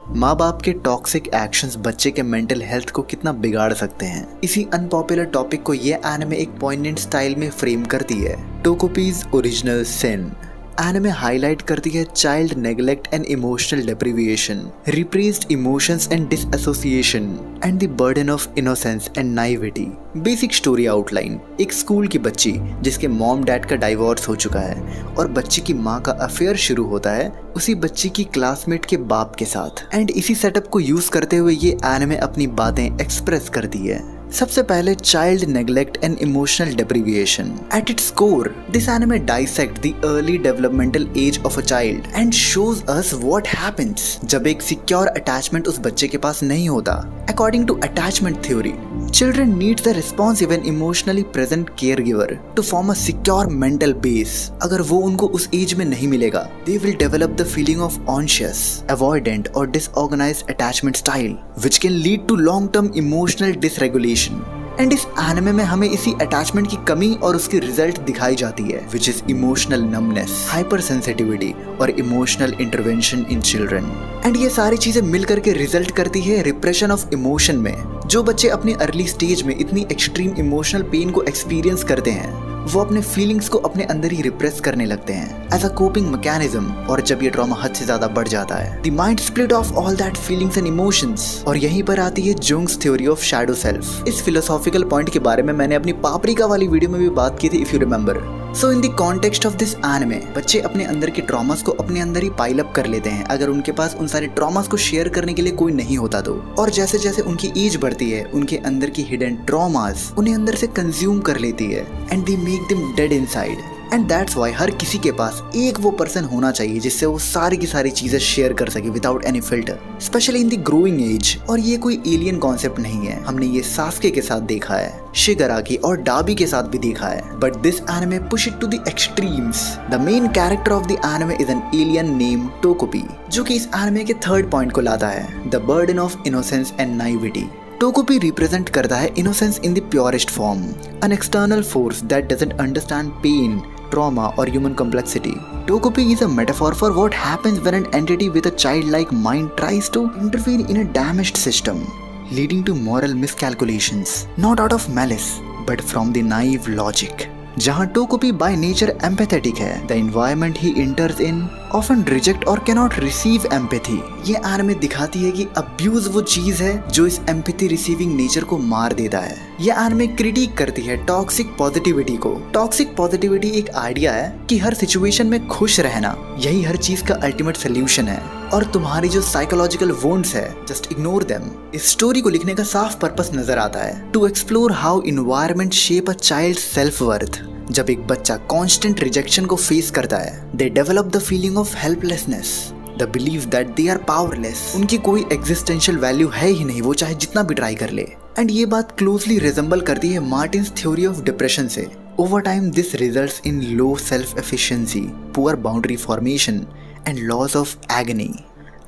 माँ बाप के टॉक्सिक एक्शंस बच्चे के मेंटल हेल्थ को कितना बिगाड़ सकते हैं, इसी अनपॉपुलर टॉपिक को ये एनिमे एक पॉइंटेड स्टाइल में फ्रेम करती है। Takopi's original sin anime highlight करती है child neglect and emotional deprivation, repressed emotions and dissociation and the burden of innocence and naivety. Basic story outline: एक स्कूल की बच्ची जिसके मॉम डैड का डाइवोर्स हो चुका है और बच्ची की माँ का अफेयर शुरू होता है उसी बच्ची की क्लासमेट के बाप के साथ। एंड इसी सेटअप को यूज करते हुए ये एनिमे अपनी बातें एक्सप्रेस करती है। सबसे पहले child neglect and emotional deprivation. At its core this anime dissect the early developmental age of a child and shows us what happens जब एक सिक्योर अटैचमेंट उस बच्चे के पास नहीं होता। According to attachment theory, children needs the responsive and emotionally present caregiver to form a secure mental base. अगर वो उनको उस एज में नहीं मिलेगा, they will develop the feeling of anxious, avoidant or disorganized attachment style, which can lead to long-term emotional dysregulation. And इस anime में हमें इसी अटैचमेंट की कमी और उसकी रिजल्ट दिखाई जाती है, which is emotional numbness, hyper sensitivity और emotional intervention in children. And ये सारी चीजें मिलकर के रिजल्ट करती है रिप्रेशन ऑफ इमोशन में। जो बच्चे अपने अर्ली स्टेज में इतनी एक्सट्रीम इमोशनल पेन को एक्सपीरियंस करते हैं वो अपने फीलिंग्स को अपने अंदर ही रिप्रेस करने लगते हैं एज अ कोपिंग मैकेनिज्म। और जब ये ट्रॉमा हद से ज्यादा बढ़ जाता है, the mind split of all that feelings and emotions. और यहीं पर आती है जुंग्स थ्योरी ऑफ शैडो सेल्फ। इस फिलोसॉफिकल पॉइंट के बारे में मैंने अपनी पापरिका वाली वीडियो में भी बात की थी, if you remember. So in the context of this anime, बच्चे अपने अंदर के ट्रॉमास को अपने अंदर ही पाइल अप कर लेते हैं अगर उनके पास उन सारे ट्रॉमास को शेयर करने के लिए कोई नहीं होता तो। और जैसे जैसे उनकी एज बढ़ती है, उनके अंदर की हिडन ट्रॉमास उन्हें अंदर से कंज्यूम कर लेती है and they make them dead inside. And that's why हर किसी के पास एक वो पर्सन होना चाहिए जिससे वो सारी की सारी चीजें शेयर कर सके without any filter, specially in the growing age. और ये कोई एलियन कॉन्सेप्ट नहीं है, हमने ये सास्के के साथ देखा है, शिगाराकी और डाबी के साथ भी देखा है। But this anime push it to the extremes. The main character of the anime is an alien name Tokopi, जो कि इस एनिमे के थर्ड पॉइंट को लाता है, the burden of innocence and naivety. Tokopi represent करता है innocence in the purest form, an external force that doesn't understand pain, trauma or human complexity. Tokopi is a metaphor for what happens when an entity with a childlike mind tries to interfere in a damaged system, leading to moral miscalculations, not out of malice, but from the naive logic. जहाँ टोकोपी by nature empathetic है, the environment he इंटर्स in often reject और cannot receive empathy. ये anime दिखाती है कि abuse वो चीज है जो इस एम्पैथी रिसीविंग नेचर को मार देता है। ये एनिमे क्रिटिक करती है टॉक्सिक पॉजिटिविटी को। टॉक्सिक पॉजिटिविटी एक आइडिया है कि हर सिचुएशन में खुश रहना यही हर चीज का अल्टीमेट सोल्यूशन है, और तुम्हारी जो साइकोलॉजिकल वोन्ड्स है जस्ट इग्नोर देम। इस स्टोरी को लिखने का साफ पर्पस नजर आता है, to explore how environment shape a child self worth. जब एक बच्चा कांस्टेंट रिजेक्शन को फेस करता है, they develop the feeling of helplessness, the believe that they are powerless. उनकी कोई एग्जिस्टेंशियल वैल्यू है ही नहीं, वो चाहे जितना भी ट्राई कर ले। एंड ये बात क्लोजली रिजेंबल करती है मार्टिन्स थ्योरी ऑफ डिप्रेशन से। Over time this results in low self efficiency, poor boundary formation and loss of agony.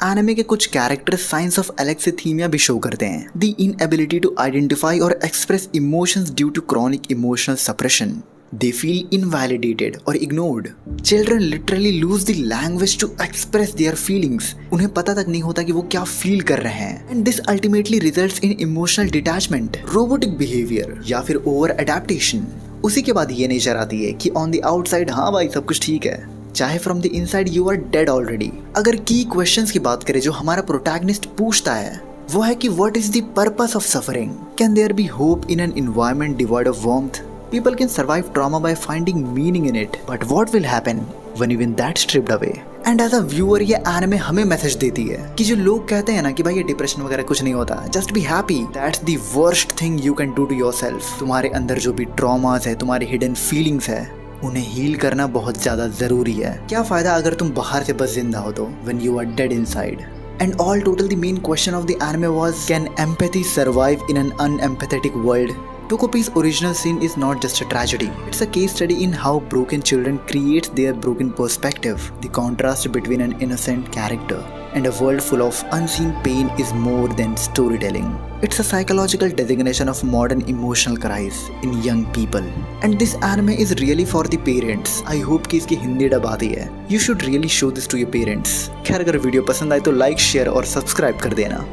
Anime के कुछ कैरेक्टर्स साइंस ऑफ एलेक्सिथीमिया भी शो करते हैं, द इनएबिलिटी टू आइडेंटिफाई और express emotions due to chronic emotional suppression. They feel invalidated or ignored. Children literally lose the language to express their feelings. उन्हें पता तक नहीं होता कि वो क्या फील कर रहे हैं। And this ultimately results in emotional detachment, robotic behavior या फिर over adaptation. उसी के बाद ये नेचर आती है कि on the outside हाँ भाई सब कुछ ठीक है, चाहे from the inside you are dead already. अगर की क्वेश्चंस की बात करें जो हमारा प्रोटैगनिस्ट पूछता है, वो है कि what is the purpose of suffering? Can there be hope in an environment devoid of warmth? People can survive trauma by finding meaning in it, but what will happen when even that's stripped away? And as a viewer ये anime हमें message देती है कि जो लोग कहते हैं ना कि भाई ये डिप्रेशन वगैरह कुछ नहीं होता, just be happy, that's the worst thing you can do to yourself. तुम्हारे अंदर जो भी ट्रॉमास है, तुम्हारे हिडन फीलिंग्स है, उन्हें हील करना बहुत ज्यादा जरूरी है। क्या फायदा अगर तुम बाहर से बस जिंदा हो तो, when you are dead inside. And all total the main question of the anime was, can empathy survive in an unempathetic world? Tokopi's original sin is not just a tragedy. It's a case study in how broken children create their broken perspective, the contrast between an innocent character and a world full of unseen pain is more than storytelling. It's a psychological designation of modern emotional crisis in young people. And this anime is really for the parents. I hope कि इसकी Hindi dub आती है. You should really show this to your parents. खैर अगर video पसंद आए तो like, share और सब्सक्राइब कर देना.